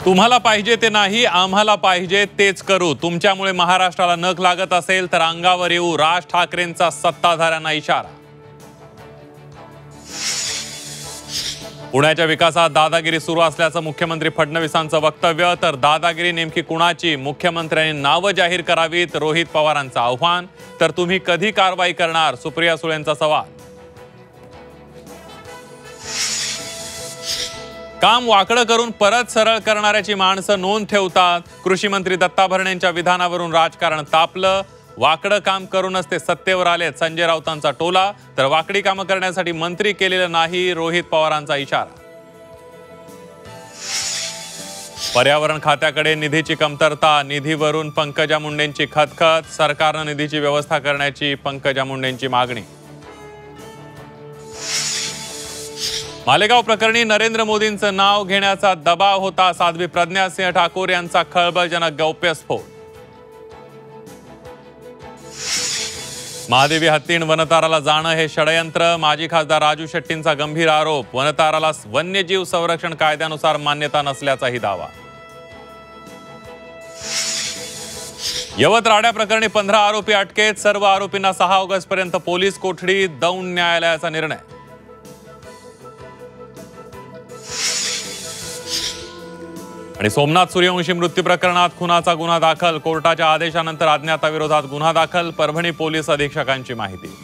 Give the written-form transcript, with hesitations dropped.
तुम्हाला पाहिजे ते नाही, आम्हाला पाहिजे तेच करू। तुमच्यामुळे महाराष्ट्राला नख लागत असेल तर अंगावर येऊ, राज ठाकरेंचा सत्ताधाऱ्यांना इशारा। पुण्याच्या विकासात दादागिरी सुरू असल्याचं मुख्यमंत्री फडणवीसांचं वक्तव्य। तर दादागिरी नेमकी कुणाची? मुख्यमंत्र्यांनी नावं जाहीर करावीत, रोहित पवारांचं आव्हान। तर तुम्ही कधी कारवाई करणार? सुप्रिया सुळेंचा सवाल। काम वाकडं करून परत सरळ करणाऱ्याची माणसं नोंद ठेवतात। कृषी मंत्री दत्ता भरणेंच्या विधानावरून राजकारण तापलं। वाकडं काम करूनच ते सत्तेवर आलेत, संजय राऊतांचा टोला। तर वाकडी कामं करण्यासाठी मंत्री केलेलं नाही, रोहित पवारांचा इशारा। पर्यावरण खात्याकडे निधीची कमतरता, निधीवरून पंकजा मुंडेंची खतखत। सरकारनं निधीची व्यवस्था करण्याची पंकजा मुंडेंची मागणी। मालेगाव प्रकरणी नरेंद्र मोदींचं नाव घेण्याचा दबाव होता। साध्वी प्रज्ञा सिंह ठाकूर यांचा खळबळजनक गौप्यस्फोट। महादेवी हत्तीण वनताराला जाणं हे षडयंत्र, माजी खासदार राजू शेट्टींचा गंभीर आरोप। वनताराला वन्यजीव संरक्षण कायद्यानुसार मान्यता नसल्याचाही दावा। यवत राड्या प्रकरणी 15 आरोपी अटकेत, सर्व आरोपींना 6 ऑगस्टपर्यंत पोलीस कोठडी, दौंड न्यायालयाचा निर्णय। आणि सोमनाथ सूर्यवंशी मृत्यू प्रकरणात खुनाचा गुन्हा दाखल, कोर्टाच्या आदेशानंतर अज्ञाताविरोधात गुन्हा दाखल, परभणी पोलीस अधीक्षकांची माहिती।